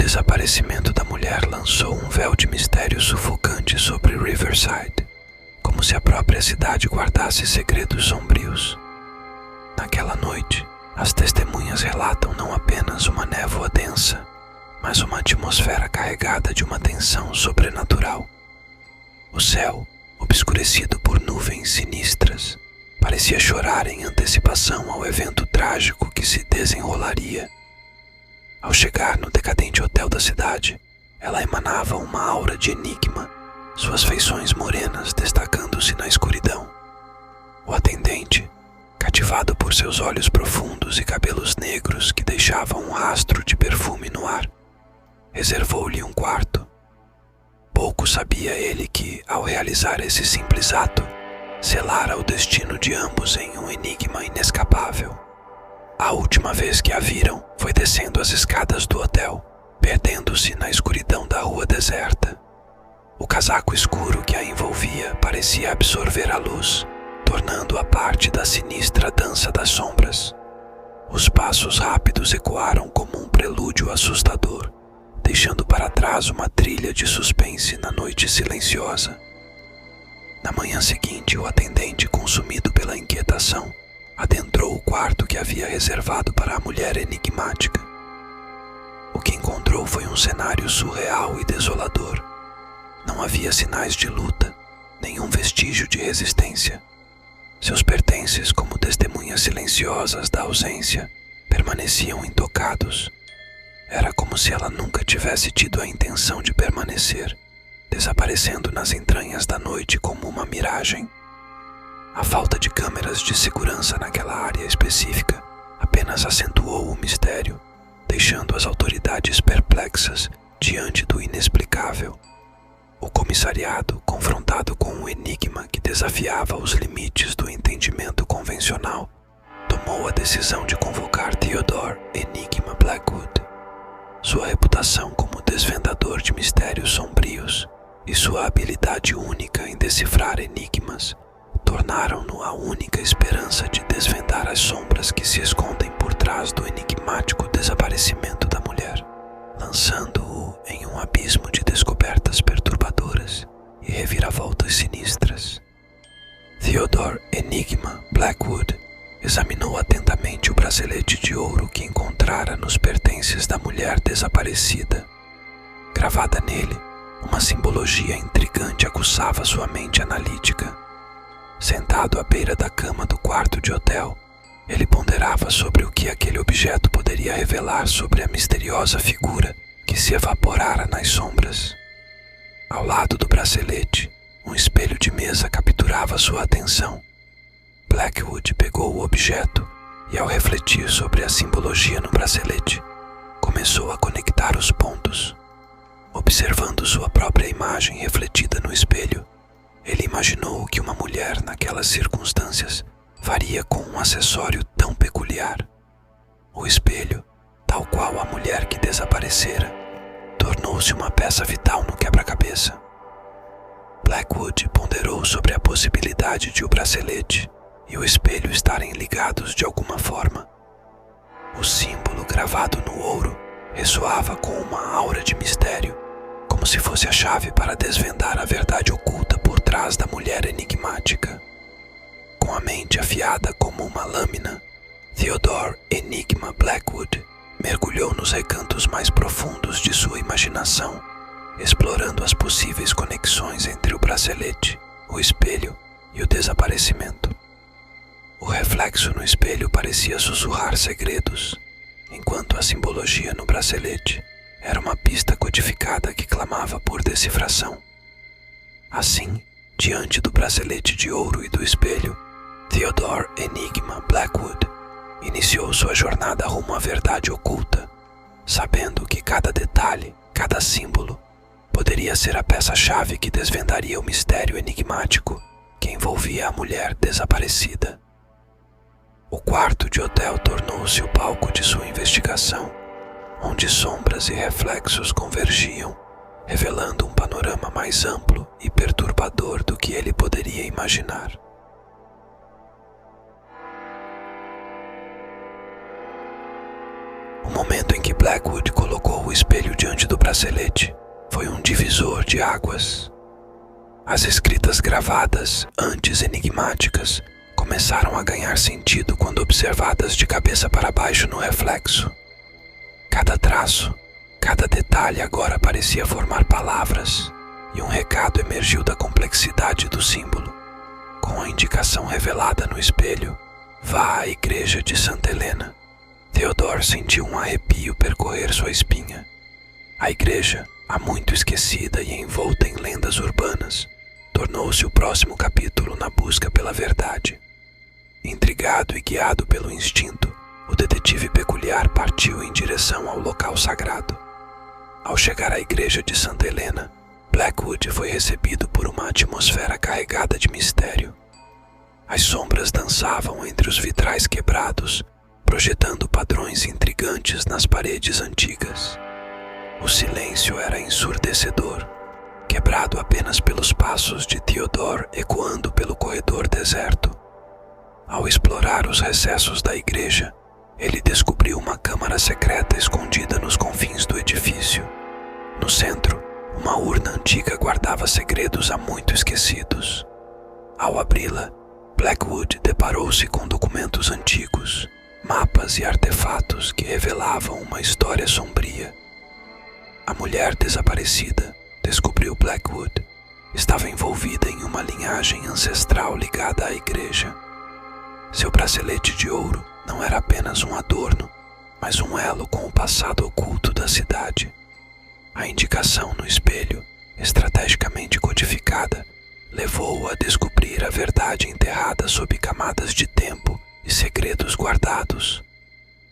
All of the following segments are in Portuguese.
desaparecimento da mulher lançou um véu de mistério sufocante sobre Riverside, como se a própria cidade guardasse segredos sombrios. Naquela noite, as testemunhas relatam não apenas uma névoa densa, mas uma atmosfera carregada de uma tensão sobrenatural. O céu, obscurecido por nuvens sinistras, parecia chorar em antecipação ao evento trágico que se desenrolaria. Ao chegar no decadente hotel da cidade, ela emanava uma aura de enigma, suas feições morenas destacando-se na escuridão. O atendente, cativado por seus olhos profundos e cabelos negros que deixavam um rastro de perfume no ar, reservou-lhe um quarto. Pouco sabia ele que, ao realizar esse simples ato, selara o destino de ambos em um enigma inescapável. A última vez que a viram foi descendo as escadas do hotel, perdendo-se na escuridão da rua deserta. O casaco escuro que a envolvia parecia absorver a luz, tornando-a parte da sinistra dança das sombras. Os passos rápidos ecoaram como um prelúdio assustador, deixando para trás uma trilha de suspense na noite silenciosa. Na manhã seguinte, o atendente, consumido pela inquietação, adentrou o quarto que havia reservado para a mulher enigmática. O que encontrou foi um cenário surreal e desolador. Não havia sinais de luta, nenhum vestígio de resistência. Seus pertences, como testemunhas silenciosas da ausência, permaneciam intocados. Era como se ela nunca tivesse tido a intenção de permanecer, desaparecendo nas entranhas da noite como uma miragem. A falta de câmeras de segurança naquela área específica apenas acentuou o mistério, deixando as autoridades perplexas diante do inexplicável. O comissariado, confrontado com um enigma que desafiava os limites do entendimento convencional, tomou a decisão de convocar Theodore Enigma Blackwood. Sua reputação como desvendador de mistérios sombrios e sua habilidade única em decifrar enigmas tornaram-no a única esperança de desvendar as sombras que se escondem por trás do enigmático desaparecimento da mulher, lançando-o em um abismo de descobertas perturbadoras e reviravoltas sinistras. Theodore Enigma Blackwood examinou atentamente o bracelete de ouro que encontrara nos pertences da mulher desaparecida. Gravada nele, uma simbologia intrigante aguçava sua mente analítica. Sentado à beira da cama do quarto de hotel, ele ponderava sobre o que aquele objeto poderia revelar sobre a misteriosa figura que se evaporara nas sombras. Ao lado do bracelete, um espelho de mesa capturava sua atenção. Blackwood pegou o objeto e, ao refletir sobre a simbologia no bracelete, começou a conectar os pontos. Observando sua própria imagem refletida no espelho, ele imaginou que uma mulher naquelas circunstâncias faria com um acessório tão peculiar. O espelho, tal qual a mulher que desaparecera, tornou-se uma peça vital no quebra-cabeça. Blackwood ponderou sobre a possibilidade de o bracelete e o espelho estarem ligados de alguma forma. O símbolo gravado no ouro ressoava com uma aura de mistério, como se fosse a chave para desvendar a verdade oculta por trás da mulher enigmática. Com a mente afiada como uma lâmina, Theodore Enigma Blackwood mergulhou nos recantos mais profundos de sua imaginação, explorando as possíveis conexões entre o bracelete, o espelho e o desaparecimento. O reflexo no espelho parecia sussurrar segredos, enquanto a simbologia no bracelete era uma pista codificada que clamava por decifração. Assim, diante do bracelete de ouro e do espelho, Theodore Enigma Blackwood iniciou sua jornada rumo à verdade oculta, sabendo que cada detalhe, cada símbolo, poderia ser a peça-chave que desvendaria o mistério enigmático que envolvia a mulher desaparecida. O quarto de hotel tornou-se o palco de sua investigação, onde sombras e reflexos convergiam, revelando um panorama mais amplo e perturbador do que ele poderia imaginar. momento em que Blackwood colocou o espelho diante do bracelete foi um divisor de águas. As escritas gravadas, antes enigmáticas, começaram a ganhar sentido quando observadas de cabeça para baixo no reflexo. Cada traço, cada detalhe agora parecia formar palavras, e um recado emergiu da complexidade do símbolo, com a indicação revelada no espelho: vá à igreja de Santa Helena. Theodore sentiu um arrepio percorrer sua espinha. A igreja, há muito esquecida e envolta em lendas urbanas, tornou-se o próximo capítulo na busca pela verdade. Intrigado e guiado pelo instinto, o detetive peculiar partiu em direção ao local sagrado. Ao chegar à igreja de Santa Helena, Blackwood foi recebido por uma atmosfera carregada de mistério. As sombras dançavam entre os vitrais quebrados, projetando padrões intrigantes nas paredes antigas. O silêncio era ensurdecedor, quebrado apenas pelos passos de Theodore ecoando pelo corredor deserto. Ao explorar os recessos da igreja, ele descobriu uma câmara secreta escondida nos confins do edifício. No centro, uma urna antiga guardava segredos há muito esquecidos. Ao abri-la, Blackwood deparou-se com documentos antigos, mapas e artefatos que revelavam uma história sombria. A mulher desaparecida, descobriu Blackwood, estava envolvida em uma linhagem ancestral ligada à igreja. Seu bracelete de ouro não era apenas um adorno, mas um elo com o passado oculto da cidade. A indicação no espelho, estrategicamente codificada, levou-o a descobrir a verdade enterrada sob camadas de tempo e segredos guardados.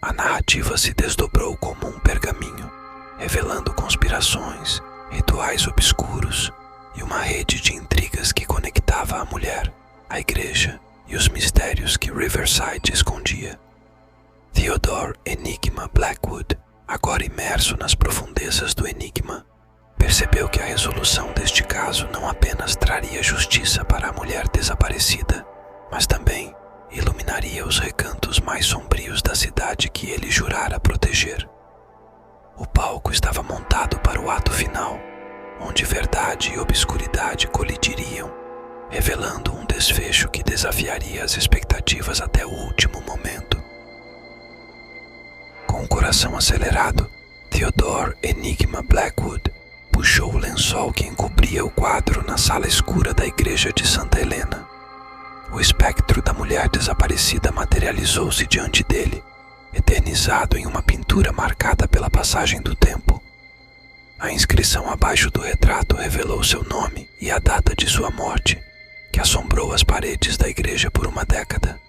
A narrativa se desdobrou como um pergaminho, revelando conspirações, rituais obscuros e uma rede de intrigas que conectava a mulher, a igreja e os mistérios que Riverside escondia. Theodore Enigma Blackwood, agora imerso nas profundezas do enigma, percebeu que a resolução deste caso não apenas traria justiça para a mulher desaparecida, mas também iluminaria os recantos mais sombrios da cidade que ele jurara proteger. O palco estava montado para o ato final, onde verdade e obscuridade colidiriam, revelando um desfecho que desafiaria as expectativas até o último momento. Com o coração acelerado, Theodore Enigma Blackwood puxou o lençol que encobria o quadro na sala escura da igreja de Santa Helena. O espectro da mulher desaparecida materializou-se diante dele, eternizado em uma pintura marcada pela passagem do tempo. A inscrição abaixo do retrato revelou seu nome e a data de sua morte, que assombrou as paredes da igreja por uma década.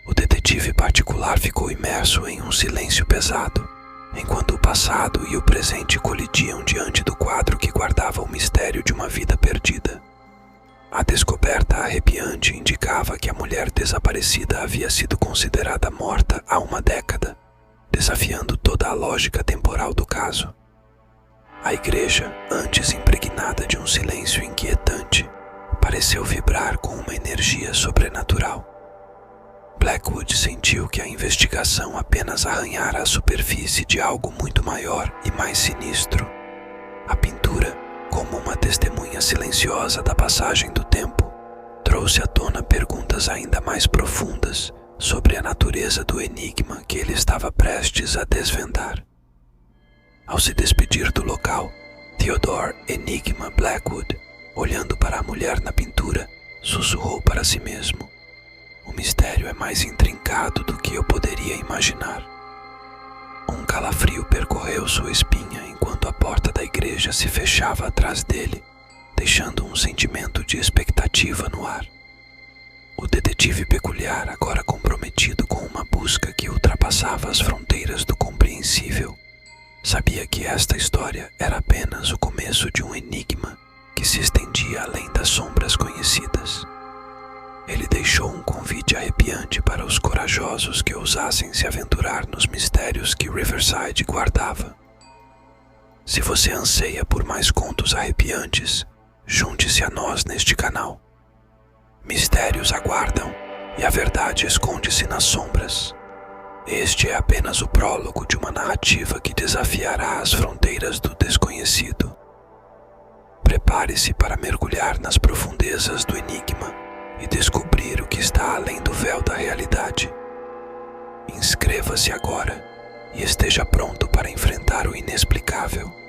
O detetive particular ficou imerso em um silêncio pesado, enquanto o passado e o presente colidiam diante do quadro que guardava o mistério de uma vida perdida. A descoberta arrepiante indicava que a mulher desaparecida havia sido considerada morta há uma década, desafiando toda a lógica temporal do caso. A igreja, antes impregnada de um silêncio inquietante, pareceu vibrar com uma energia sobrenatural. Blackwood sentiu que a investigação apenas arranhara a superfície de algo muito maior e mais sinistro. A pintura, como uma testemunha silenciosa da passagem do tempo, trouxe à tona perguntas ainda mais profundas sobre a natureza do enigma que ele estava prestes a desvendar. Ao se despedir do local, Theodore Enigma Blackwood, olhando para a mulher na pintura, sussurrou para si mesmo: "O mistério é mais intrincado do que eu poderia imaginar." Um calafrio percorreu sua espinha enquanto a porta da igreja se fechava atrás dele, deixando um sentimento de expectativa no ar. O detetive peculiar, agora comprometido com uma busca que ultrapassava as fronteiras do compreensível, sabia que esta história era apenas o começo de um enigma que se estendia além das sombras conhecidas. Ele deixou um convite arrepiante para os corajosos que ousassem se aventurar nos mistérios que Riverside guardava. Se você anseia por mais contos arrepiantes, junte-se a nós neste canal. Mistérios aguardam e a verdade esconde-se nas sombras. Este é apenas o prólogo de uma narrativa que desafiará as fronteiras do desconhecido. Prepare-se para mergulhar nas profundezas do enigma e descobrir o que está além do véu da realidade. Inscreva-se agora e esteja pronto para enfrentar o inexplicável.